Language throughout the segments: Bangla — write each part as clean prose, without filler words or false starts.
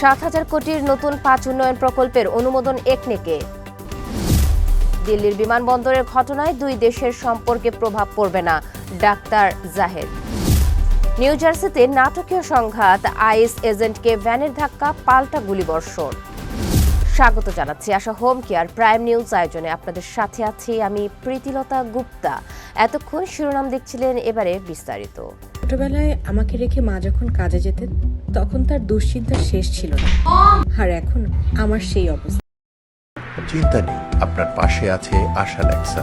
7,000 কোটির নতুন 5 উন্নয়ন প্রকল্পের অনুমোদন একনেকে। দিল্লির বিমানবন্দরের ঘটনায় দুই দেশের সম্পর্কে প্রভাব পড়বে না, ডাক্তার জাহেদ। নিউ জার্সিতে নাটকীয় সংঘাত, আইএস এজেন্টকে ভ্যানের ধাক্কা, পাল্টা গুলিবর্ষণ। স্বাগত জানাচ্ছি আশা হোম কেয়ার প্রাইম নিউজ আয়োজনে। আপনাদের সাথে আছি আমি প্রীতিলতা গুপ্তা। এতক্ষণ শিরোনাম দেখছিলেন, এবারে বিস্তারিত। ছোটবেলায় আমাকে রেখে মা যখন কাজে যেতেন তখন তার দুশ্চিন্তার শেষ ছিল না, আর এখন আমার সেই অবস্থা। চিন্তা নেই, আপনার পাশে আছে আশা লেক্সা।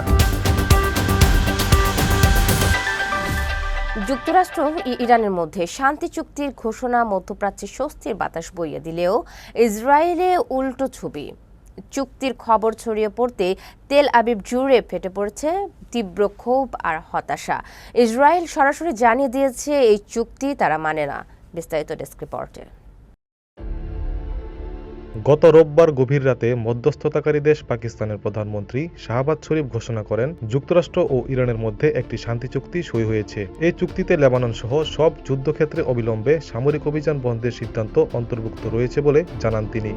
যুক্তরাষ্ট্র ও ইরানের মধ্যে শান্তি চুক্তির ঘোষণা মধ্যপ্রাচ্যে স্বস্তির বাতাস বইয়ে দিলেও ইসরায়েলে উল্টো ছবি। চুক্তির খবর ছড়িয়ে পড়তে তেল আবিব জুড়ে ফেটে পড়েছে তীব্র ক্ষোভ আর হতাশা। ইসরায়েল সরাসরি জানিয়ে দিয়েছে এই চুক্তি তারা মানে না। বিস্তারিত ডেস্ক রিপোর্টে। গত রোববার গভীর রাতে মধ্যস্থতাকারী দেশ পাকিস্তানের প্রধানমন্ত্রী শাহবাজ শরীফ ঘোষণা করেন, যুক্তরাষ্ট্র ও ইরানের মধ্যে একটি শান্তি চুক্তি সই হয়েছে। এই চুক্তিতে লেবানন সহ সব যুদ্ধক্ষেত্রে অবিলম্বে সামরিক অভিযান বন্ধের সিদ্ধান্ত অন্তর্ভুক্ত রয়েছে বলে জানান তিনি।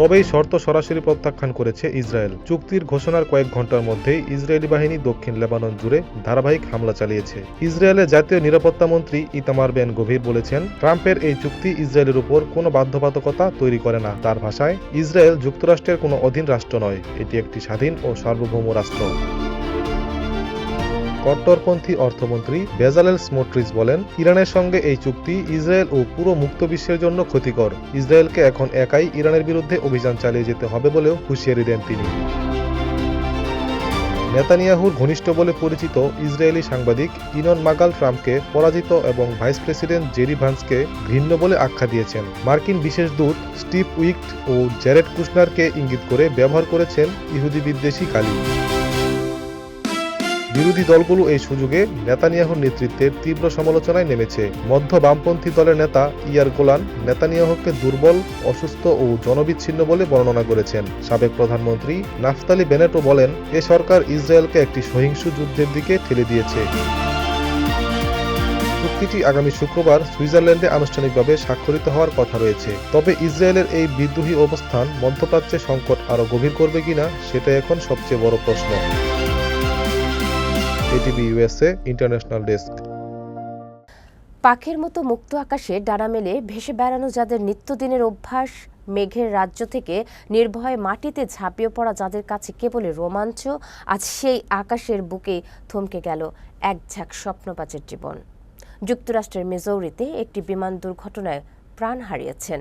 তবে এই শর্ত সরাসরি প্রত্যাখ্যান করেছে ইসরায়েল। চুক্তির ঘোষণার কয়েক ঘন্টার মধ্যেই ইসরায়েলি বাহিনী দক্ষিণ লেবানন জুড়ে ধারাবাহিক হামলা চালিয়েছে। ইসরায়েলের জাতীয় নিরাপত্তা মন্ত্রী ইতামার বেন গভির বলেছেন, ট্রাম্পের এই চুক্তি ইসরায়েলের উপর কোনো বাধ্যবাধকতা তৈরি করে না। তার ভাষায়, ইসরায়েল যুক্তরাষ্ট্রের কোনো অধীন রাষ্ট্র নয়, এটি একটি স্বাধীন ও সার্বভৌম রাষ্ট্র। কট্টরপন্থী অর্থমন্ত্রী বেজালেল স্মোট্রিচ বলেন, ইরানের সঙ্গে এই চুক্তি ইসরায়েল ও পুরো মুক্ত বিশ্বের জন্য ক্ষতিকর। ইসরায়েলকে এখন একাই ইরানের বিরুদ্ধে অভিযান চালিয়ে যেতে হবে বলেও হুঁশিয়ারি দেন তিনি। নেতানিয়াহুর ঘনিষ্ঠ বলে পরিচিত ইসরায়েলি সাংবাদিক ইনন মাগাল ট্রাম্পকে পরাজিত এবং ভাইস প্রেসিডেন্ট জেরি ভান্সকে ঘৃণ্য বলে আখ্যা দিয়েছেন। মার্কিন বিশেষ দূত স্টিভ উইক্ট ও জ্যারেড কুশনারকে ইঙ্গিত করে ব্যবহার করেছেন ইহুদি বিদ্বেষী গালি। বিরোধী দলগুলো এই সুযোগে নেতানিয়াহুর নেতৃত্বের তীব্র সমালোচনায় নেমেছে। মধ্য বামপন্থী দলের নেতা ইয়ার গোলান নেতানিয়াহুকে দুর্বল, অসুস্থ ও জনবিচ্ছিন্ন বলে বর্ণনা করেছেন। সাবেক প্রধানমন্ত্রী নাফতালি বেনেটও বলেন, এ সরকার ইসরায়েলকে একটি সহিংস যুদ্ধের দিকে ঠেলে দিয়েছে। চুক্তিটি আগামী শুক্রবার সুইজারল্যান্ডে আনুষ্ঠানিকভাবে স্বাক্ষরিত হওয়ার কথা রয়েছে। তবে ইসরায়েলের এই বিদ্রোহী অবস্থান মধ্যপ্রাচ্যে সংকট আরও গভীর করবে কিনা, সেটা এখন সবচেয়ে বড় প্রশ্ন। ATV USA international desk. পাখির মতো মুক্ত আকাশে ডানা মেলে ভেসে বেড়ানো যাদের নিত্যদিনের অভ্যাস, মেঘের রাজ্য থেকে নির্ভয়ে মাটিতে ঝাঁপিয়ে পড়া যাদের কাছে কেবলই রোমাঞ্চ, আজ সেই আকাশের বুকে থমকে গেল এক ঝাঁক স্বপ্নবাজের জীবন। যুক্তরাষ্ট্রের মিজৌরিতে একটি বিমান দুর্ঘটনায় প্রাণ হারিয়েছেন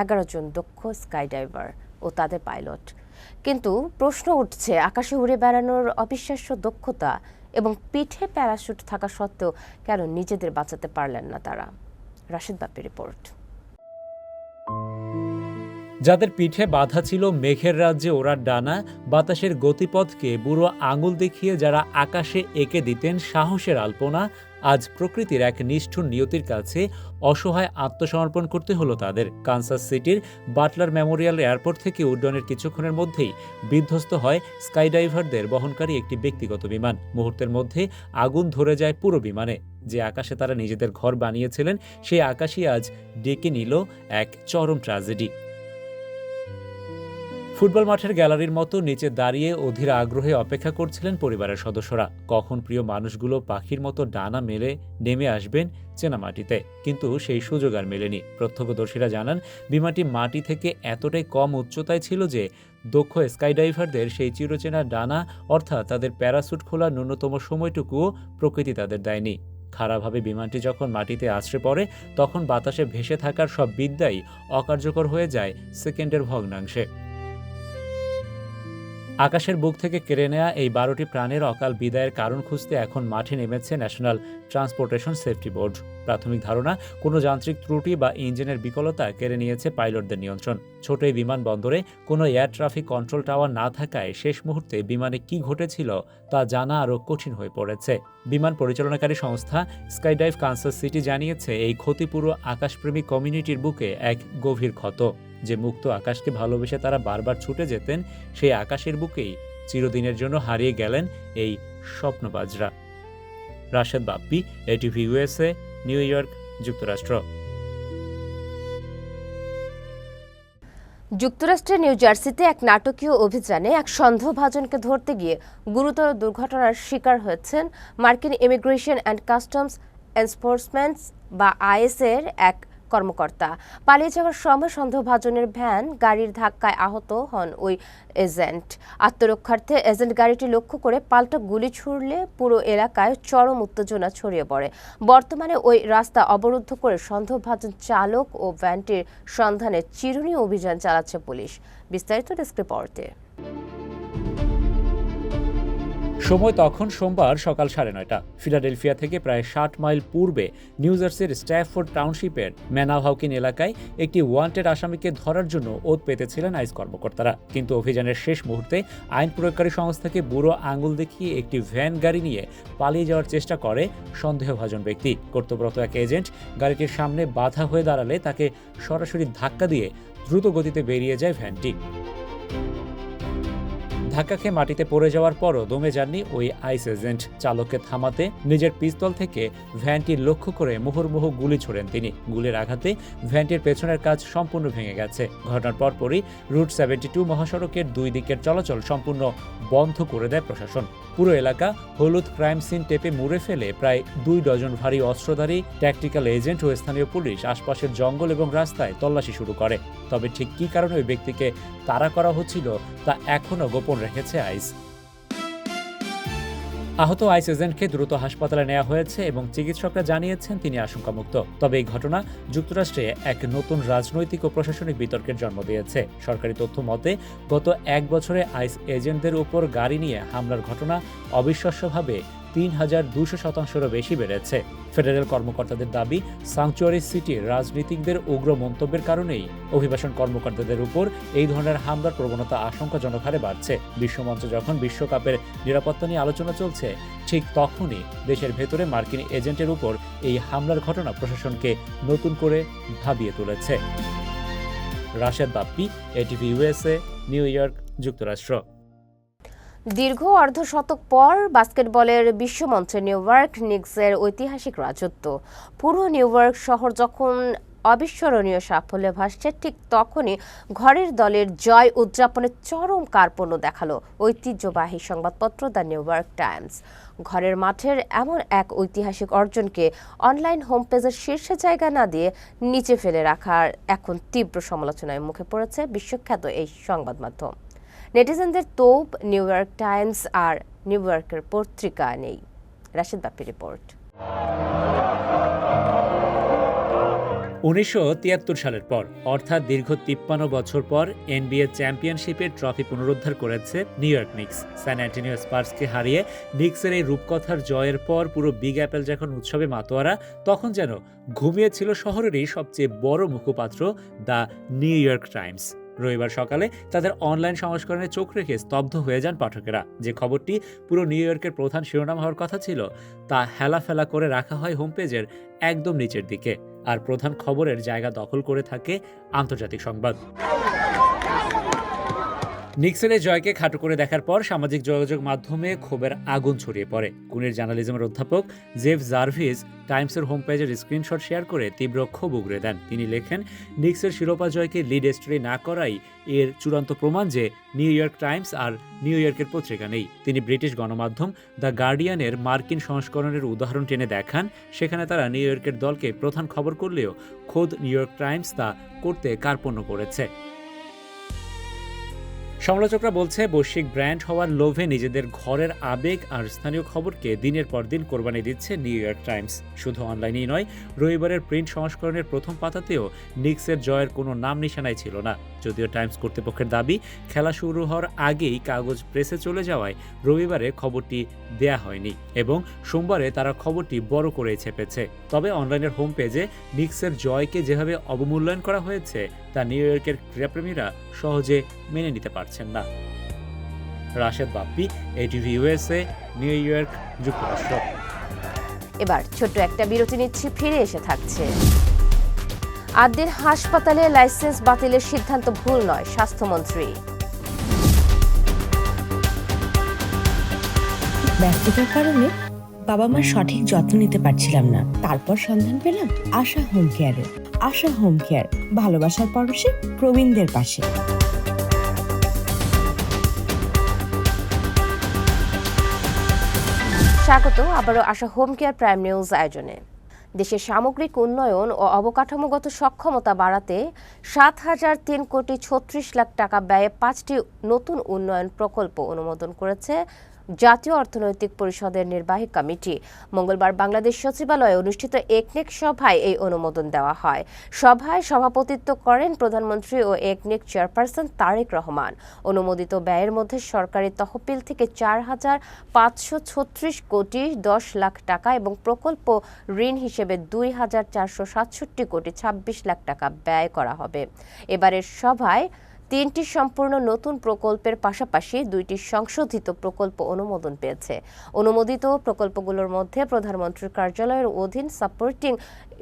11 জন দক্ষ স্কাইডাইভার ও তাদের পাইলট। কিন্তু প্রশ্ন উঠছে, আকাশে উড়ে বেড়ানোর অবিশ্বাস্য দক্ষতা এবং পিঠে প্যারাশুট থাকা সত্ত্বেও কেন নিজেদের বাঁচাতে পারলেন না তারা? রাশেদ বাপ্পির রিপোর্ট। যাদের পিঠে বাঁধা ছিল মেঘের রাজ্যে ওড়ার ডানা, বাতাসের গতিপথকে বুড়ো আঙুল দেখিয়ে যারা আকাশে এঁকে দিতেন সাহসের আলপনা, আজ প্রকৃতির এক নিষ্ঠুর নিয়তির কাছে অসহায় আত্মসমর্পণ করতে হলো তাদের। কানসাস সিটির বাটলার মেমোরিয়াল এয়ারপোর্ট থেকে উড্ডয়নের কিছুক্ষণের মধ্যেই বিধ্বস্ত হয় স্কাইডাইভারদের বহনকারী একটি ব্যক্তিগত বিমান। মুহূর্তের মধ্যে আগুন ধরে যায় পুরো বিমানে। যে আকাশে তারা নিজেদের ঘর বানিয়েছিলেন, সেই আকাশই আজ ডেকে নিল এক চরম ট্র্যাজেডি। ফুটবল মাঠের গ্যালারির মতো নিচে দাঁড়িয়ে অধীর আগ্রহে অপেক্ষা করছিলেন পরিবারের সদস্যরা, কখন প্রিয় মানুষগুলো পাখির মতো ডানা মেলে নেমে আসবেন চেনা মাটিতে। কিন্তু সেই সুযোগ আর মেলেনি। প্রত্যক্ষদর্শীরা জানান, বিমানটি মাটি থেকে এতটাই কম উচ্চতায় ছিল যে দক্ষ স্কাইডাইভারদের সেই চিরচেনা ডানা অর্থাৎ তাদের প্যারাসুট খোলার ন্যূনতম সময়টুকুও প্রকৃতি তাদের দেয়নি। খারাপভাবে বিমানটি যখন মাটিতে আছড়ে পড়ে, তখন বাতাসে ভেসে থাকার সব বিদ্যাই অকার্যকর হয়ে যায় সেকেন্ডের ভগ্নাংশে। আকাশের বুক থেকে কেড়ে নেয়া এই 12টি প্রাণের অকাল বিদায়ের কারণ খুঁজতে এখন মাঠে নেমেছে ন্যাশনাল ট্রান্সপোর্টেশন সেফটি বোর্ড। প্রাথমিক ধারণা, কোনো যান্ত্রিক ত্রুটি বা ইঞ্জিনের বিকলতা কেড়ে নিয়েছে পাইলটদের নিয়ন্ত্রণ। ছোট এই বিমানবন্দরে কোনো এয়ার ট্রাফিক কন্ট্রোল টাওয়ার না থাকায় শেষ মুহূর্তে বিমানে কি ঘটেছিল তা জানা আরও কঠিন হয়ে পড়েছে। বিমান পরিচালনাকারী সংস্থা স্কাইডাইভ কানসাস সিটি জানিয়েছে, এই ক্ষতি পুরো আকাশপ্রেমী কমিউনিটির বুকে এক গভীর ক্ষত। যে মুক্ত আকাশকে ভালোবেসে তারা বারবার ছুটে যেতেন, সেই আকাশের বুকেই চিরদিনের জন্য হারিয়ে গেলেন এই স্বপ্নবাজরা। Rashed Bappi, ATV USA, New York, যুক্তরাষ্ট্র। যুক্তরাষ্ট্রের নিউ জার্সিতে এক নাটকীয় অভিযানে এক সন্দেহভাজনকে ধরতে গিয়ে গুরুতর দুর্ঘটনার শিকার হয়েছেন মার্কিন ইমিগ্রেশন অ্যান্ড কাস্টমস এনফোর্সমেন্ট বা আইএস-এর এক কর্মকর্তা। পালিয়ে যাওয়ার সময় সন্দেহভাজনের ভ্যান গাড়ির ধাক্কায় আহত হন ওই এজেন্ট। আত্মরক্ষার্থে এজেন্ট গাড়িটি লক্ষ্য করে পাল্টা গুলি ছুড়লে পুরো এলাকায় চরম উত্তেজনা ছড়িয়ে পড়ে। বর্তমানে ওই রাস্তা অবরুদ্ধ করে সন্দেহভাজন চালক ও ভ্যানটির সন্ধানে চিরুনি অভিযান চালাচ্ছে পুলিশ। বিস্তারিত ডেস্ক রিপোর্টে। সময় তখন সোমবার সকাল 9:30। ফিলাডেলফিয়া থেকে প্রায় 60 মাইল পূর্বে নিউ জার্সির স্ট্যাফোর্ড টাউনশিপের ম্যানাহাউকিন এলাকায় একটি ওয়ান্টেড আসামিকে ধরার জন্য ওঁত পেতেছিলেন আইস কর্মকর্তারা। কিন্তু অভিযানের শেষ মুহূর্তে আইন প্রয়োগকারী সংস্থাকে বুড়ো আঙুল দেখিয়ে একটি ভ্যান গাড়ি নিয়ে পালিয়ে যাওয়ার চেষ্টা করে সন্দেহভাজন ব্যক্তি। কর্তব্যরত এক এজেন্ট গাড়িটির সামনে বাধা হয়ে দাঁড়ালে তাকে সরাসরি ধাক্কা দিয়ে দ্রুত গতিতে বেরিয়ে যায় ভ্যানটি। ধাক্কা খেয়ে মাটিতে পড়ে যাওয়ার পরও দমে যাননি ওই আইস এজেন্ট। চালককে থামাতে নিজের পিস্তল থেকে ভ্যানটি লক্ষ্য করে মুহুর্মুহু গুলি ছোড়েন তিনি। গুলির আঘাতে ভ্যানটির পেছনের কাচ সম্পূর্ণ ভেঙে গেছে। ঘটনার পরপরই রুট 72 মহাসড়কের দুই দিকের চলাচল সম্পূর্ণ বন্ধ করে দেয় প্রশাসন। পুরো এলাকা হলুদ ক্রাইম সিন টেপে মুড়ে ফেলে প্রায় 2 ডজন ভারী অস্ত্রধারী ট্যাকটিক্যাল এজেন্ট ও স্থানীয় পুলিশ আশপাশের জঙ্গল এবং রাস্তায় তল্লাশি শুরু করে। তবে ঠিক কী কারণে ওই ব্যক্তিকে তাড়া করা হচ্ছিল তা এখনও গোপন রেখেছে আইস। আহত আইস এজেন্টকে দ্রুত হাসপাতালে নেওয়া হয়েছে এবং চিকিৎসকরা জানিয়েছেন তিনি আশঙ্কামুক্ত। তবে এই ঘটনা যুক্তরাষ্ট্রে এক নতুন রাজনৈতিক ও প্রশাসনিক বিতর্কের জন্ম দিয়েছে। সরকারি তথ্য মতে গত 1 বছরে আইস এজেন্টদের উপর গাড়ি নিয়ে হামলার ঘটনা অবিশ্বাস্যভাবে 3200% বেশি বেড়েছে। ফেডারেল কর্মকর্তাদের দাবি, স্যাংচুয়ারি সিটির রাজনীতিকদের উগ্র মন্তব্যের কারণেই অভিবাসন কর্মকর্তাদের উপর এই ধরনের হামলার প্রবণতা আশঙ্কাজনক হারে বাড়ছে। বিশ্বমঞ্চে যখন বিশ্বকাপের নিরাপত্তা নিয়ে আলোচনা চলছে, ঠিক তখনই দেশের ভেতরে মার্কিন এজেন্টের উপর এই হামলার ঘটনা প্রশাসনকে নতুন করে ভাবিয়ে তুলেছে। Rashed Bappi, ATV USA, New York, যুক্তরাষ্ট্র। দীর্ঘ অর্ধশতক পর বাস্কেটবলের বিশ্বমঞ্চে নিউ ইয়র্ক নিক্সের ঐতিহাসিক রাজত্ব। পুরো নিউ ইয়র্ক শহর যখন অবিস্মরণীয় সাফল্যে ভাসছে, ঠিক তখনই ঘরের দলের জয় উদযাপনের চরম কার্পণ্য দেখালো ঐতিহ্যবাহী সংবাদপত্র দ্য নিউ ইয়র্ক টাইমস। ঘরের মাঠের এমন এক ঐতিহাসিক অর্জনকে অনলাইন হোম পেজের শীর্ষে জায়গা না দিয়ে নিচে ফেলে রাখার এখন তীব্র সমালোচনায় মুখে পড়েছে বিশ্বখ্যাত এই সংবাদ মাধ্যম। নেটিজেনদের তোপ নিউ ইয়র্ক টাইমস আর নিউ ইয়র্কের পত্রিকা নেই। রাশেদ বাপ্পি রিপোর্ট। 1973 সালের পর, অর্থাৎ দীর্ঘ 53 বছর পর NBA চ্যাম্পিয়নশিপের ট্রফি পুনরুদ্ধার করেছে নিউ ইয়র্ক নিক্স। স্যান অ্যান্টোনিও স্পার্সকে হারিয়ে নিক্সের এই রূপকথার জয়ের পর পুরো বিগ অ্যাপেল যখন উৎসবে মাতোয়ারা, তখন যেন ঘুমিয়েছিল শহরেরই সবচেয়ে বড় মুখপাত্র দ্য নিউ ইয়র্ক টাইমস। রবিবার সকালে তাদের অনলাইন সংস্করণে চোখ রেখে স্তব্ধ হয়ে যান পাঠকেরা। যে খবরটি পুরো নিউ ইয়র্কের প্রধান শিরোনাম হওয়ার কথা ছিল, তা হেলাফেলা করে রাখা হয় হোম পেজের একদম নিচের দিকে, আর প্রধান খবরের জায়গা দখল করে থাকে আন্তর্জাতিক সংবাদ। নিক্সের জয়কে খাটো করে দেখার পর সামাজিক যোগাযোগ মাধ্যমে ক্ষোভের আগুন ছড়িয়ে পড়ে। কুনির জার্নালিজমের অধ্যাপক জেফ জার্ভিস টাইমসের হোম পেজের স্ক্রিনশট শেয়ার করে তীব্র ক্ষোভ উগরে দেন। তিনি লেখেন, নিক্সের শিরোপা জয়কে লিড স্টোরি না করাই এর চূড়ান্ত প্রমাণ যে নিউ ইয়র্ক টাইমস আর নিউ ইয়র্কের পত্রিকা নেই। তিনি ব্রিটিশ গণমাধ্যম দ্য গার্ডিয়ানের মার্কিন সংস্করণের উদাহরণ টেনে দেখান। সেখানে তারা নিউ ইয়র্কের দলকে প্রধান খবর করলেও খোদ নিউ ইয়র্ক টাইমস তা করতে কার্পণ্য করেছে। সমালোচকরা বলছে, বৈশ্বিক ব্র্যান্ড হওয়ার লোভে নিজেদের ঘরের আবেগ আর স্থানীয় খবরকে দিনের পর দিন কোরবানি দিচ্ছে নিউ ইয়র্ক টাইমস। শুধু অনলাইনেই নয়, রবিবারের প্রিন্ট সংস্করণের প্রথম পাতাতেও নিক্সের জয়ের কোনো নাম নিশানাই ছিল না। যদিও টাইমস কর্তৃপক্ষের দাবি, খেলা শুরু হওয়ার আগেই কাগজ প্রেসে চলে যাওয়ায় রবিবারে খবরটি দেয়া হয়নি এবং সোমবারে তারা খবরটি বড় করে ছেপেছে। তবে অনলাইনের হোম পেজে নিক্সের জয়কে যেভাবে অবমূল্যায়ন করা হয়েছে, তা নিউ ইয়র্কের ক্রীড়াপ্রেমীরা সহজে মেনে নিতে পারছেন না। Rashed Bappi, ATV USA, New York, যুক্তরাষ্ট্র। এবার ছোট্ট একটা বিরতি নিচ্ছি, ফিরে এসে থাকছে। আদ্যের হাসপাতালে লাইসেন্স বাতিলের সিদ্ধান্ত ভুল নয়, স্বাস্থ্যমন্ত্রী। ব্যস্ততার কারণে বাবা মার সঠিক যত্ন নিতে পারছিলাম না। তারপর সন্ধান পেলাম আশা হোম কেয়ারে। আশা হোম কেয়ার, ভালোবাসার পরশে প্রবীণদের পাশে। স্বাগত আবারও আশা হোম কেয়ার প্রাইম নিউজ আয়োজনে। দেশের সামগ্রিক উন্নয়ন ও অবকাঠামোগত সক্ষমতা বাড়াতে ৭,০০৩,৩৬,০০,০০০ টাকা ব্যয়ে ৫টি নতুন উন্নয়ন প্রকল্প অনুমোদন করেছে জাতীয় অর্থনৈতিক পরিষদের নির্বাহী কমিটি। মঙ্গলবার বাংলাদেশ সচিবালয়ে অনুষ্ঠিত একনেক সভায় এই অনুমোদন দেওয়া হয়। সভায় সভাপতিত্ব করেন প্রধানমন্ত্রী ও একনেক চেয়ারপারসন তারেক রহমান। অনুমোদিত ব্যয়ের মধ্যে সরকারি তহবিল থেকে ৪,৫৩৬,১০,০০,০০০ টাকা এবং প্রকল্প ঋণ হিসেবে ২,৪৬৭,২৬,০০,০০০ টাকা ব্যয় করা হবে। এবারের সভায় ৩টি সম্পূর্ণ নতুন প্রকল্পের পাশাপাশি 2টি সংশোধিত প্রকল্প অনুমোদন পেয়েছে। অনুমোদিত প্রকল্পগুলোর মধ্যে প্রধানমন্ত্রীর কার্যালয়ের অধীন supporting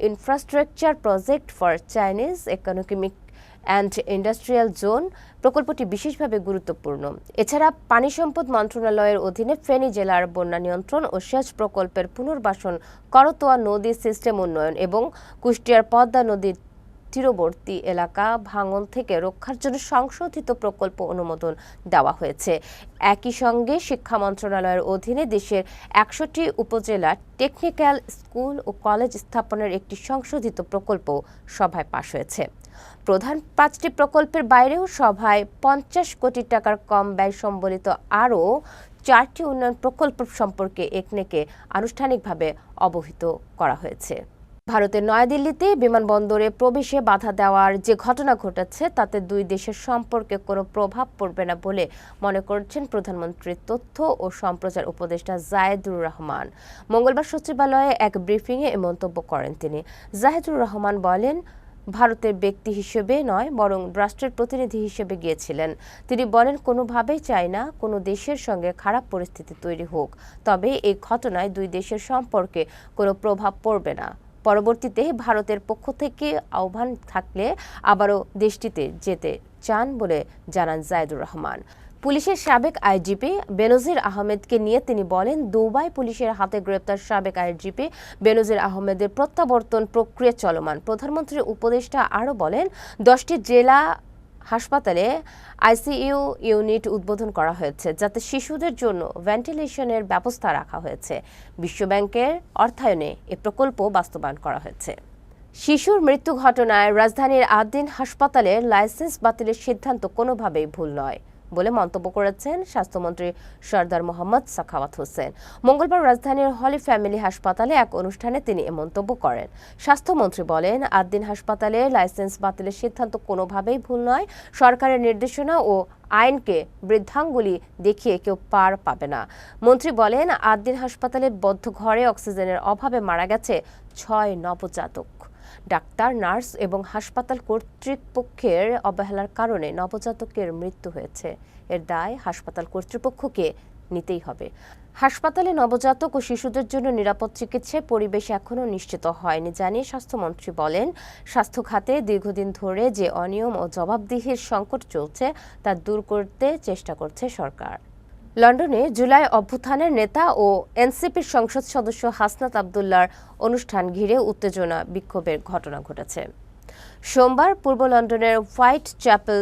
infrastructure project for Chinese economic and industrial zone প্রকল্পটি বিশেষভাবে গুরুত্বপূর্ণ। এছাড়া পানি সম্পদ মন্ত্রণালয়ের অধীনে ফেনী জেলার বন্যা নিয়ন্ত্রণ ও সেচ প্রকল্পের পুনর্বাসন, করতোয়া নদী সিস্টেম উন্নয়ন এবং কুষ্টিয়ার পদ্মা নদীর তীরবর্তী এলাকা ভাঙন থেকে রক্ষার জন্য সংশোধিত প্রকল্প অনুমোদন দেওয়া হয়েছে। একই সঙ্গে শিক্ষা মন্ত্রণালয়ের অধীনে দেশের ১০০টি উপজেলার টেকনিক্যাল স্কুল ও কলেজ স্থাপনের একটি সংশোধিত প্রকল্প সভায় পাশ হয়েছে। প্রধান 5টি প্রকল্পের বাইরেও সভায় ৫০ কোটি টাকার কম ব্যয় সম্বলিত আরও 4টি উন্নয়ন প্রকল্প সম্পর্কে একনেকে আনুষ্ঠানিকভাবে অবহিত করা হয়েছে। ভারতের নয়াদিল্লিতে বিমানবন্দরে প্রবেশে বাধা দেওয়ার যে ঘটনা ঘটেছে তাতে দুই দেশের সম্পর্কে কোনো প্রভাব পড়বে না বলে মনে করছেন প্রধানমন্ত্রীর তথ্য ও সম্প্রচার উপদেষ্টা জায়েদুর রহমান। মঙ্গলবার সচিবালয়ে এক ব্রিফিংয়ে এ মন্তব্য করেন তিনি। জায়েদুর রহমান বলেন, ভারতের ব্যক্তি হিসেবে নয় বরং রাষ্ট্রের প্রতিনিধি হিসেবে গিয়েছিলেন। তিনি বলেন, কোনোভাবেই চাই না কোনো দেশের সঙ্গে খারাপ পরিস্থিতি তৈরি হোক, তবে এই ঘটনায় দুই দেশের সম্পর্কে কোনো প্রভাব পড়বে না। পরবর্তীতে ভারতের পক্ষ থেকে আহ্বান থাকলে আবারও দেশটিতে যেতে চান বলে জানান জায়েদুর রহমান। পুলিশের সাবেক আইজিপি বেনজির আহমেদকে নিয়ে তিনি বলেন, দুবাই পুলিশের হাতে গ্রেপ্তার সাবেক আইজিপি বেনজির আহমেদের প্রত্যাবর্তন প্রক্রিয়া চলমান। প্রধানমন্ত্রীর উপদেষ্টা আরও বলেন, 10টি জেলা হাসপাতালে আইসিইউ ইউনিট উদ্বোধন করা হয়েছে, যাতে শিশুদের জন্য ভেন্টিলেশনের ব্যবস্থা রাখা হয়েছে। বিশ্বব্যাংকের অর্থায়নে এ প্রকল্প বাস্তবায়ন করা হয়েছে। শিশুর মৃত্যু ঘটনায় রাজধানীর আদ্দিন হাসপাতালের লাইসেন্স বাতিলের সিদ্ধান্ত কোনোভাবেই ভুল নয় বলে মন্তব্য করেছেন স্বাস্থ্যমন্ত্রী সরদার মোহাম্মদ সাখাওয়াত হোসেন। মঙ্গলবার রাজধানীর হলি ফ্যামিলি হাসপাতালে এক অনুষ্ঠানে তিনি এ মন্তব্য করেন। স্বাস্থ্যমন্ত্রী বলেন, আদ্দিন হাসপাতালে লাইসেন্স বাতিলের সিদ্ধান্ত কোনোভাবেই ভুল নয়। সরকারের নির্দেশনা ও আইনকে বৃদ্ধাঙ্গুলি দেখিয়ে কেউ পার পাবে না। মন্ত্রী বলেন, আদ্দিন হাসপাতালে বদ্ধ ঘরে অক্সিজেনের অভাবে মারা গেছে 6 নবজাতক। ডাক্তার, নার্স এবং হাসপাতাল কর্তৃপক্ষের অবহেলার কারণে নবজাতকের মৃত্যু হয়েছে। এর দায় হাসপাতাল কর্তৃপক্ষকে নিতেই হবে। হাসপাতালে নবজাতক ও শিশুদের জন্য নিরাপদ চিকিৎসার পরিবেশ এখনও নিশ্চিত হয়নি জানিয়ে স্বাস্থ্যমন্ত্রী বলেন, স্বাস্থ্য খাতে দীর্ঘদিন ধরে যে অনিয়ম ও জবাবদিহির সংকট চলছে তা দূর করতে চেষ্টা করছে সরকার। লন্ডনে জুলাই অভ্যুত্থানের নেতা ও এনসিপির সংসদ সদস্য হাসনাত আবদুল্লাহর অনুষ্ঠান ঘিরে উত্তেজনা বিক্ষোভের ঘটনা ঘটেছে। সোমবার পূর্ব লন্ডনের হোয়াইট চ্যাপেল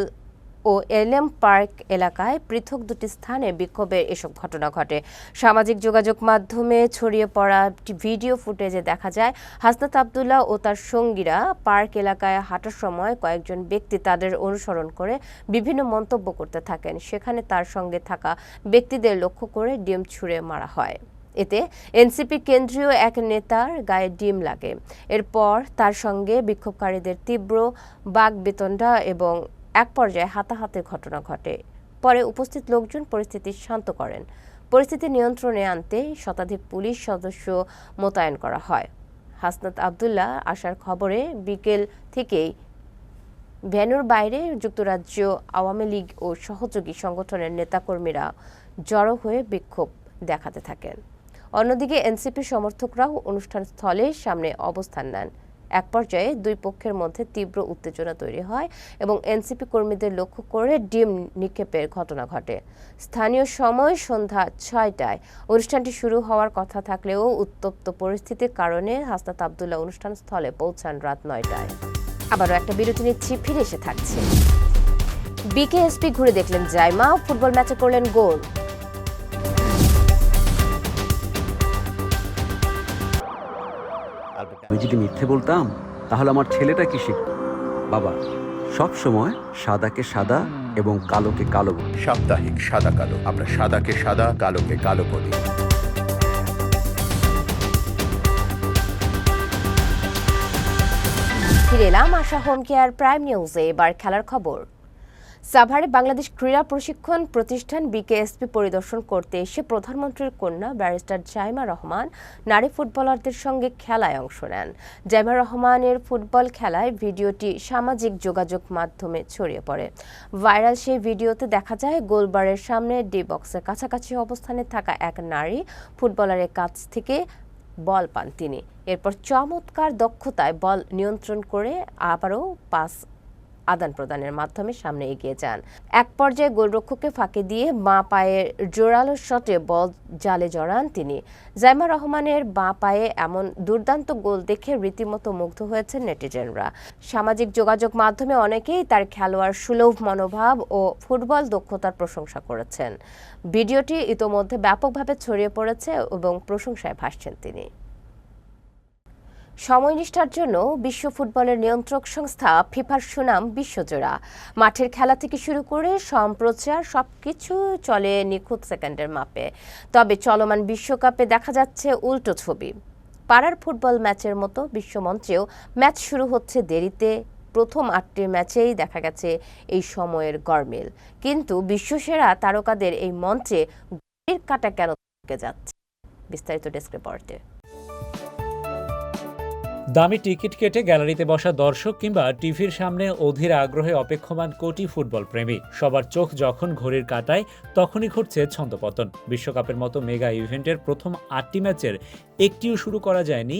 ও এলএম পার্ক এলাকায় পৃথক দুটি স্থানে বিক্ষোভের এসব ঘটনা ঘটে। সামাজিক যোগাযোগ মাধ্যমে ছড়িয়ে পড়া ভিডিও ফুটেজে দেখা যায়, হাসনাত আবদুল্লাহ ও তার সঙ্গীরা পার্ক এলাকায় হাঁটার সময় কয়েকজন ব্যক্তি তাদের অনুসরণ করে বিভিন্ন মন্তব্য করতে থাকেন। সেখানে তার সঙ্গে থাকা ব্যক্তিদের লক্ষ্য করে ডিম ছুঁড়ে মারা হয়। এতে এনসিপি কেন্দ্রীয় এক নেতার গায়ে ডিম লাগে। এরপর তার সঙ্গে বিক্ষোভকারীদের তীব্র বাকবিতণ্ডা এবং এক পর্যায়ে হাতাহাতির ঘটনা ঘটে। পরে উপস্থিত লোকজন পরিস্থিতি শান্ত করেন। পরিস্থিতি নিয়ন্ত্রণে আনতে শতাধিক পুলিশ সদস্য মোতায়েন করা হয়। হাসনাত আবদুল্লাহ আসার খবরে বিকেল থেকেই ভেন্যুর বাইরে যুক্তরাজ্য আওয়ামী লীগ ও সহযোগী সংগঠনের নেতাকর্মীরা জড়ো হয়ে বিক্ষোভ দেখাতে থাকেন। অন্যদিকে এনসিপি সমর্থকরাও অনুষ্ঠান স্থলের সামনে অবস্থান নেন। এক পর্যায়ে দুই পক্ষের মধ্যে তীব্র উত্তেজনা তৈরি হয় এবং এনসিপি কর্মীদের লক্ষ্য করে ডিম নিক্ষেপের ঘটনা ঘটে। স্থানীয় সময় সন্ধ্যা 6টায় অনুষ্ঠানটি শুরু হওয়ার কথা থাকলেও উত্তপ্ত পরিস্থিতির কারণে হাসনাত আবদুল্লাহ অনুষ্ঠান স্থলে পৌঁছান রাত 9টায়। আবারও একটা বিরতি নিচ্ছি, ফিরে এসে থাকছে। বিকেএসপি ঘুরে দেখলেন জাইমা, ফুটবল ম্যাচে করলেন গোল। আমি যদি মিথ্যে বলতাম তাহলে আমার ছেলেটা কি শিখত? বাবা সব সময় সাদাকে সাদা এবং কালোকে কালো বলে। সাপ্তাহিক সাদা কালো, আমরা সাদাকে সাদা, কালোকে কালো বলি। ফিরে এলাম আশা হোম কেয়ার প্রাইম নিউজে। এবার খেলার খবর। সাভারে বাংলাদেশ ক্রীড়া প্রশিক্ষণ প্রতিষ্ঠান বিকেএসপি পরিদর্শন করতে এসে প্রধানমন্ত্রীর কন্যা ব্যারিস্টার জাইমা রহমান নারী ফুটবলারদের সঙ্গে খেলায় অংশ নেন। জাইমা রহমানের ফুটবল খেলায় ভিডিওটি সামাজিক যোগাযোগ মাধ্যমে ছড়িয়ে পড়ে। ভাইরাল সেই ভিডিওতে দেখা যায় গোলবারের সামনে ডি বক্সের কাছাকাছি অবস্থানে থাকা এক নারী ফুটবলারের কাছ থেকে বল পান তিনি। এরপর চমৎকার দক্ষতায় বল নিয়ন্ত্রণ করে আবারও পাস আদান প্রদানের মাধ্যমে সামনে এগিয়ে যান। এক পর্যায়ে গোলরক্ষককে ফাঁকি দিয়ে বাঁ পায়ের জোরালো শটে বল জালে জড়ান তিনি। জাইমা রহমানের বাঁ পায়ে এমন দুর্দান্ত গোল দেখে রীতিমতো মুগ্ধ হয়েছেন নেটিজেনরা। সামাজিক যোগাযোগ মাধ্যমে অনেকেই তার খেলোয়াড় সুলভ মনোভাব ও ফুটবল দক্ষতার প্রশংসা করেছেন। ভিডিওটি ইতোমধ্যে ব্যাপকভাবে ছড়িয়ে পড়েছে এবং প্রশংসায় ভাসছেন তিনি। সময়নিষ্ঠার জন্য বিশ্ব ফুটবলের নিয়ন্ত্রক সংস্থা ফিফার সুনাম বিশ্বজোড়া। মাঠের খেলা থেকে শুরু করে সম্প্রচার সবকিছু চলে নিখুঁত সেকেন্ডের মাপে। তবে চলমান বিশ্বকাপে দেখা যাচ্ছে উল্টো ছবি। পাড়ার ফুটবল ম্যাচের মতো বিশ্বমঞ্চেও ম্যাচ শুরু হচ্ছে দেরিতে। প্রথম 8টি ম্যাচেই দেখা গেছে এই সময়ের গরমিল। কিন্তু বিশ্বসেরা তারকাদের এই মঞ্চে ঘড়ির কাঁটা কেন থেকে যাচ্ছে? বিস্তারিত ডেস্ক রিপোর্টে। দামি টিকিট কেটে গ্যালারিতে বসা দর্শক কিংবা টিভির সামনে অধীর আগ্রহে অপেক্ষমান কোটি ফুটবল প্রেমী, সবার চোখ যখন ঘড়ির কাঁটায় তখনই ঘটছে ছন্দপতন। বিশ্বকাপের মতো মেগা ইভেন্টের প্রথম 8টি ম্যাচের একটিও শুরু করা যায়নি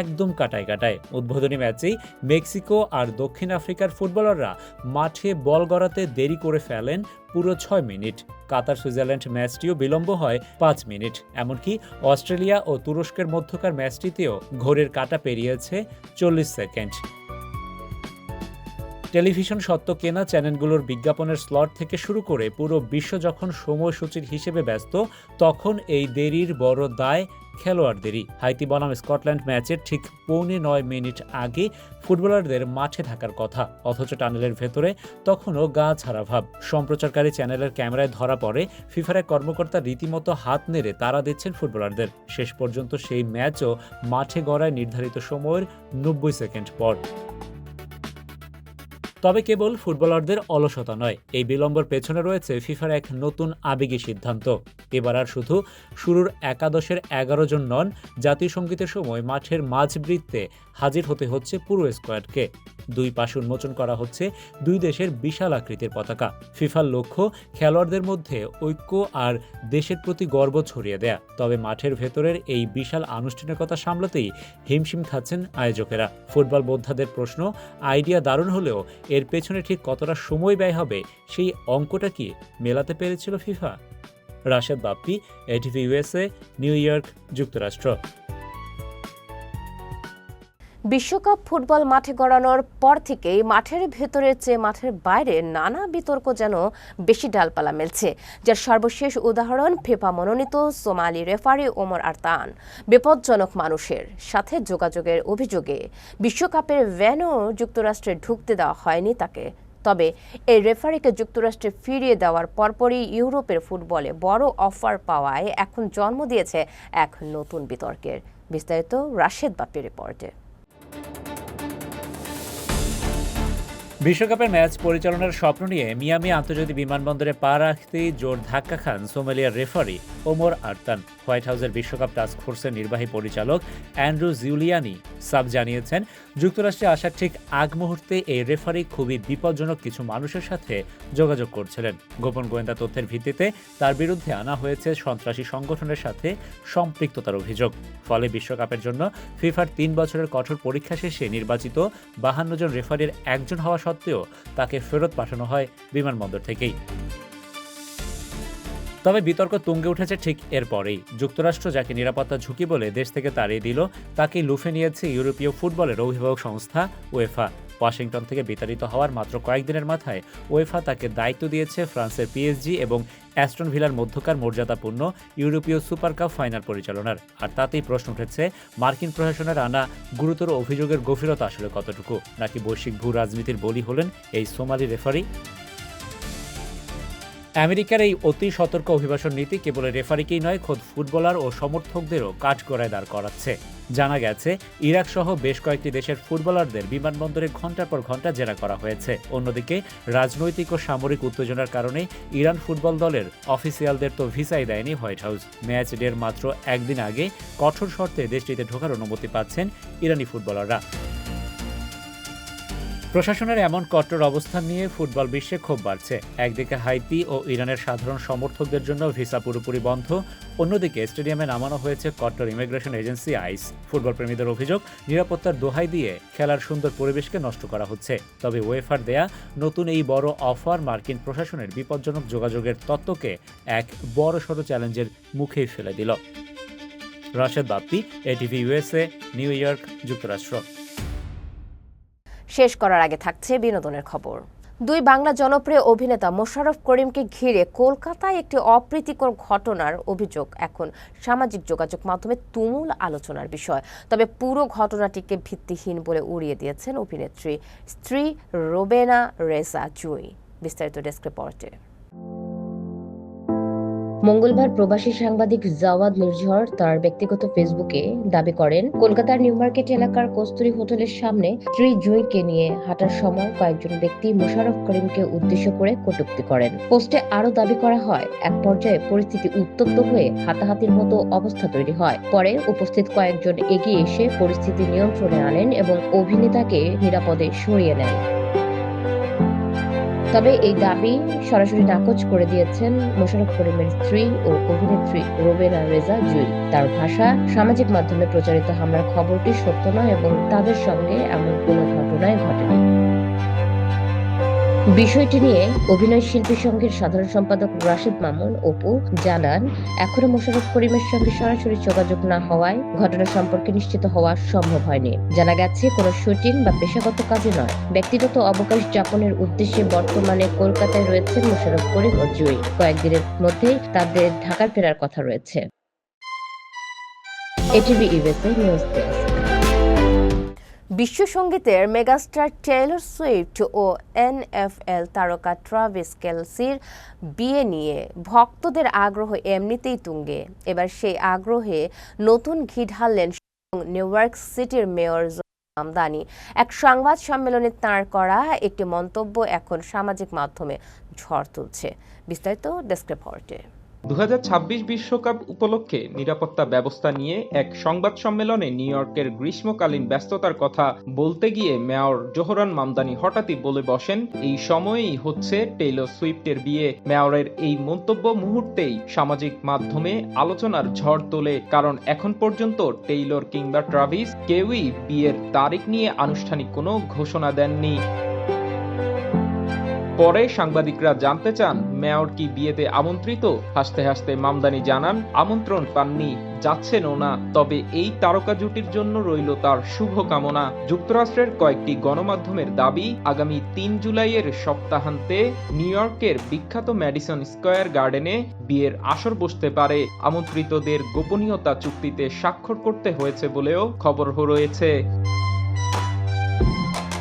একদম কাটায় কাটায়। উদ্বোধনী ম্যাচেই মেক্সিকো আর দক্ষিণ আফ্রিকার ফুটবলাররা মাঠে বল গড়াতে দেরি করে ফেলেন পুরো 6 মিনিট। কাতার সুইজারল্যান্ড ম্যাচটিও বিলম্ব হয় 5 মিনিট। এমনকি অস্ট্রেলিয়া ও তুরস্কের মধ্যকার ম্যাচটিতেও ঘড়ির কাঁটা পেরিয়েছে 40 সেকেন্ড। টেলিভিশন সত্ত্ব কেনা চ্যানেলগুলোর বিজ্ঞাপনের স্লট থেকে শুরু করে পুরো বিশ্ব যখন সময়সূচির হিসেবে ব্যস্ত, তখন এই দেরির বড় দায় খেলোয়াড়দেরই। হাইতি বনাম স্কটল্যান্ড ম্যাচের ঠিক 8:45 মিনিট আগে ফুটবলারদের মাঠে থাকার কথা, অথচ টানেলের ভেতরে তখনও গা ছাড়া ভাব। সম্প্রচারকারী চ্যানেলের ক্যামেরায় ধরা পড়ে ফিফার এক কর্মকর্তা রীতিমতো হাত নেড়ে তাড়া দিচ্ছেন ফুটবলারদের। শেষ পর্যন্ত সেই ম্যাচও মাঠে গড়ায় নির্ধারিত সময়ের 90 সেকেন্ড পর। তবে কেবল ফুটবলারদের অলসতা নয়, এই বিলম্বর পেছনে রয়েছে ফিফার এক নতুন আবেগী সিদ্ধান্ত। এবার আর শুধু শুরুর একাদশের 11 জন নন, জাতীয় সঙ্গীতের সময় মাঠের মাঝবৃত্তে হাজির হতে হচ্ছে পুরো স্কোয়াডকে। 2 পাশে উন্মোচন করা হচ্ছে 2 দেশের বিশাল আকৃতির পতাকা। ফিফার লক্ষ্য খেলোয়াড়দের মধ্যে ঐক্য আর দেশের প্রতি গর্ব ছড়িয়ে দেয়া। তবে মাঠের ভেতরের এই বিশাল আনুষ্ঠানিকতা সামলাতেই হিমশিম খাচ্ছেন আয়োজকেরা। ফুটবল বোদ্ধাদের প্রশ্ন, আইডিয়া দারুণ হলেও এর পেছনে ঠিক কতটা সময় ব্যয় হবে সেই অঙ্কটা কি মেলাতে পেরেছিল FIFA? Rashed Bappi, ATV USA, New York, যুক্তরাষ্ট্র। বিশ্বকাপ ফুটবল মাঠে গড়ানোর পর থেকেই মাঠের ভেতরের চেয়ে মাঠের বাইরে নানা বিতর্ক যেন বেশি ডালপালা মেলছে, যার সর্বশেষ উদাহরণ ফিফা মনোনীত সোমালি রেফারি ওমর আরতান। বিপজ্জনক মানুষের সাথে যোগাযোগের অভিযোগে বিশ্বকাপের ভেন্যু যুক্তরাষ্ট্রে ঢুকতে দেওয়া হয়নি তাকে। তবে এই রেফারিকে যুক্তরাষ্ট্রে ফিরিয়ে দেওয়ার পরপরই ইউরোপের ফুটবলে বড় অফার পাওয়ায় এখন জন্ম দিয়েছে এক নতুন বিতর্কের। বিস্তারিত রাশেদ বাপ্পির রিপোর্টে। বিশ্বকাপের ম্যাচ পরিচালনার স্বপ্ন নিয়ে মিয়ামি আন্তর্জাতিক বিমানবন্দরে পা রাখতেই জোর ধাক্কা খান সোমালিয়ার রেফারি ওমর আরতান। হোয়াইট হাউসের বিশ্বকাপ টাস্ক ফোর্সের নির্বাহী পরিচালক অ্যান্ড্রু জিউলিয়ানি সাব জানিয়েছেন, যুক্তরাষ্ট্রে আসার ঠিক আগ মুহূর্তে এই রেফারি খুবই বিপজ্জনক কিছু মানুষের সাথে যোগাযোগ করছিলেন। গোপন গোয়েন্দা তথ্যের ভিত্তিতে তার বিরুদ্ধে আনা হয়েছে সন্ত্রাসী সংগঠনের সাথে সম্পৃক্ততার অভিযোগ। ফলে বিশ্বকাপের জন্য ফিফার 3 বছরের কঠোর পরীক্ষা শেষে নির্বাচিত 52 জন রেফারির একজন হওয়া সত্ত্বেও তাকে ফেরত পাঠানো হয় বিমানবন্দর থেকেই। তবে বিতর্ক তুঙ্গে উঠেছে ঠিক এরপরেই। যুক্তরাষ্ট্র যাকে নিরাপত্তা ঝুঁকি বলে দেশ থেকে তাড়িয়ে দিল, তাকে লুফে নিয়েছে ইউরোপীয় ফুটবলের অভিভাবক সংস্থা উয়েফা। ওয়াশিংটন থেকে বিতাড়িত হওয়ার মাত্র কয়েকদিনের মাথায় ওয়েফা তাকে দায়িত্ব দিয়েছে ফ্রান্সের পিএসজি এবং অ্যাস্টন ভিলার মধ্যকার মর্যাদাপূর্ণ ইউরোপীয় সুপার কাপ ফাইনাল পরিচালনার। আর তাতেই প্রশ্ন উঠেছে, মার্কিন প্রশাসনের আনা গুরুতর অভিযোগের গভীরতা আসলে কতটুকু, নাকি বৈশ্বিক ভূ রাজনীতির বলি হলেন এই সোমালি রেফারি? আমেরিকার এই অতি সতর্ক অভিবাসন নীতি কেবল রেফারিকেই নয়, খোদ ফুটবলার ও সমর্থকদেরও কাঠগড়ায় দাঁড় করাচ্ছে। জানা গেছে, ইরাক সহ বেশ কয়েকটি দেশের ফুটবলারদের বিমানবন্দরে ঘণ্টার পর ঘণ্টা জেরা করা হয়েছে। অন্যদিকে রাজনৈতিক ও সামরিক উত্তেজনার কারণে ইরান ফুটবল দলের অফিসিয়ালদের তো ভিসাই দেয়নি হোয়াইট হাউস। ম্যাচ ডের মাত্র একদিন আগে কঠোর শর্তে দেশটিতে ঢোকার অনুমতি পাচ্ছেন ইরানি ফুটবলাররা। প্রশাসনের এমন কঠোর অবস্থান নিয়ে ফুটবল বিশ্বে ক্ষোভ বাড়ছে। একদিকে হাইতি ও ইরানের সাধারণ সমর্থকদের জন্য ভিসা পুরোপুরি বন্ধ, অন্যদিকে স্টেডিয়ামে নামানো হয়েছে কঠোর ইমিগ্রেশন এজেন্সি আইস। ফুটবল প্রেমীদের অভিযোগ, নিরাপত্তার দোহাই দিয়ে খেলার সুন্দর পরিবেশকে নষ্ট করা হচ্ছে। তবে ওয়েফার দেয়া নতুন এই বড় অফার মার্কিন প্রশাসনের বিপজ্জনক যোগাযোগের তত্ত্বকে এক বড়সড় চ্যালেঞ্জের মুখেই ফেলে দিল। Rashed Bappi, ATV USA, New York, যুক্তরাষ্ট্র। শেষ করার আগে থাকছে বিনোদনের খবর। দুই বাংলা জনপ্রিয় অভিনেতা মোশাররফ করিমকে ঘিরে কলকাতায় একটি অপ্রীতিকর ঘটনার অভিযোগ এখন সামাজিক যোগাযোগ মাধ্যমে তুমুল আলোচনার বিষয়। তবে পুরো ঘটনাটিকে ভিত্তিহীন বলে উড়িয়ে দিয়েছেন অভিনেত্রীর স্ত্রী রোবেনা রেজা জুই। বিস্তারিত ডেস্ক রিপোর্টে। মঙ্গলবার প্রবাসী সাংবাদিক জাওয়াদ নির্ঝর তার ব্যক্তিগত ফেসবুকে দাবি করেন, কলকাতার নিউ মার্কেট এলাকার কস্তুরী হোটেলের সামনে স্ত্রী জুঁইকে নিয়ে হাঁটার সময় কয়েকজন ব্যক্তি মোশাররফ করিমকে উদ্দেশ্য করে কটূক্তি করেন। পোস্টে আরও দাবি করা হয়, এক পর্যায়ে পরিস্থিতি উত্তপ্ত হয়ে হাতাহাতির মতো অবস্থা তৈরি হয়। পরে উপস্থিত কয়েকজন এগিয়ে এসে পরিস্থিতি নিয়ন্ত্রণে আনেন এবং অভিনেতাকে নিরাপদে সরিয়ে নেন। তবে এই দাবি সরাসরি নাকচ করে দিয়েছেন মোশাররফ করিমের স্ত্রী ও অভিনেত্রী রোবেনা রেজা জুই। তার ভাষা, সামাজিক মাধ্যমে প্রচারিত হামলার খবরটি সত্য নয় এবং তাদের সঙ্গে এমন কোনো ঘটনাই ঘটেনি। বিষয়টি নিয়ে অভিনয় শিল্পী সংঘের সাধারণ সম্পাদক রাশেদ মামুন অপু জানান, এখনো মোশাররফ করিমের সঙ্গে সরাসরি যোগাযোগ না হওয়ায় ঘটনা সম্পর্কে নিশ্চিত হওয়া সম্ভব হয়নি। জানা গেছে, কোনো শুটিং বা পেশাগত কাজে নয়, ব্যক্তিগত অবকাশ যাপনের উদ্দেশ্যে বর্তমানে কলকাতায় রয়েছেন মোশাররফ করিম ও জুই। কয়েকদিনের মধ্যেই তাদের ঢাকায় ফেরার কথা রয়েছে। ATV USA news desk. বিশ্ব সঙ্গীতের মেগাস্টার টেইলর সুইফট ও এনএফএল তারকা ট্রাভিস কেলসির বিয়ে নিয়ে ভক্তদের আগ্রহ এমনিতেই তুঙ্গে। এবার সেই আগ্রহে নতুন ঘি ঢাললেন নিউ ইয়র্ক সিটির মেয়র মামদানি। এক সংবাদ সম্মেলনে তাঁর করা একটি মন্তব্য এখন সামাজিক মাধ্যমে ঝড় তুলছে। বিস্তারিত ডেস্ক রিপোর্টে। 2026 বিশ্বকাপ উপলক্ষে নিরাপত্তা ব্যবস্থা নিয়ে এক সংবাদ সম্মেলনে নিউ ইয়র্কের গ্রীষ্মকালীন ব্যস্ততার কথা বলতে গিয়ে মেয়র জোহরান মামদানি হঠাৎই বলে বসেন, এই সময়েই হচ্ছে টেইলর সুইফটের বিয়ে। মেয়রের এই মন্তব্য মুহূর্তেই সামাজিক মাধ্যমে আলোচনার ঝড় তোলে, কারণ এখন পর্যন্ত টেইলর কিংবা ট্রাভিস কেউই বিয়ের তারিখ নিয়ে আনুষ্ঠানিক কোনো ঘোষণা দেননি। পরে সাংবাদিকরা জানতে চান, মেয়র কি বিয়েতে আমন্ত্রিত? হাসতে হাসতে মামদানি জানান, আমন্ত্রণ পাননি, যাচ্ছেনও না, তবে এই তারকা জুটির জন্য রইল তার শুভকামনা। যুক্তরাষ্ট্রের কয়েকটি গণমাধ্যমের দাবি, আগামী 3 জুলাইয়ের সপ্তাহান্তে নিউ ইয়র্কের বিখ্যাত ম্যাডিসন স্কয়ার গার্ডেনে বিয়ের আসর বসতে পারে। আমন্ত্রিতদের গোপনীয়তা চুক্তিতে স্বাক্ষর করতে হয়েছে বলেও খবর রয়েছে।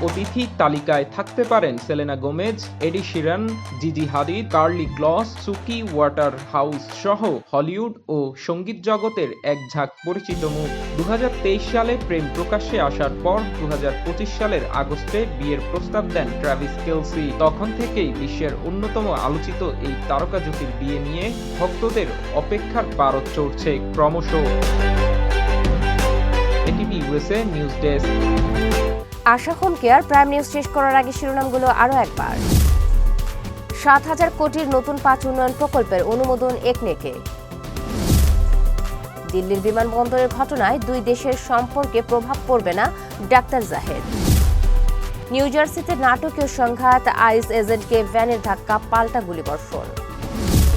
অতিথি তালিকায় থাকতে পারেন Selena Gomez, Ed Sheeran, Gigi Hadid, Karlie Kloss, Suki Waterhouse হাউস সহ হলিউড ও সঙ্গীত জগতের এক ঝাঁক পরিচিত মুখ। 2023 সালে প্রেম প্রকাশ্যে আসার পর 2025 সালের আগস্টে বিয়ের প্রস্তাব দেন ট্রাভিস কেলসি। তখন থেকেই বিশ্বের অন্যতম আলোচিত এই তারকা জুটির বিয়ে নিয়ে ভক্তদের অপেক্ষার পারদ চড়ছে ক্রমশ। ATV USA news desk. Asha home care prime news শেষ করার আগে শিরোনামগুলো আরও একবার। 7,000 কোটির নতুন 5 উন্নয়ন প্রকল্পের অনুমোদন একনেকে। দিল্লির বিমানবন্দরের ঘটনায় দুই দেশের সম্পর্কে প্রভাব পড়বে না, ডাক্তার জাহেদ। নিউ জার্সিতে নাটকীয় সংঘাত, আইস এজেন্টকে ভ্যানের ধাক্কা, পাল্টা গুলিবর্ষণ।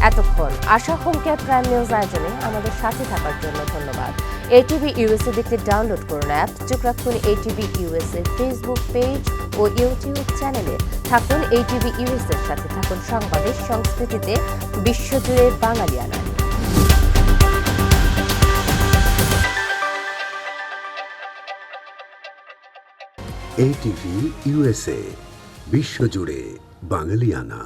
এতক্ষণ আশা হোম কেয়ার প্রাইম নিউজ আয়োজনে আমাদের সাথে থাকার জন্য ধন্যবাদ। এটিভি ইউএসএ দেখতে ডাউনলোড করুন অ্যাপ, চোখ রাখুন এটিভি ইউএসএ ফেসবুক পেজ ও ইউটিউব চ্যানেলে। থাকুন ATV ইউএস এর সাথে, থাকুন সংবাদের সংস্কৃতিতে বিশ্বজুড়ে বাঙালিয়ানা। ATV USA বিশ্বজুড়ে বাঙালিয়ানা।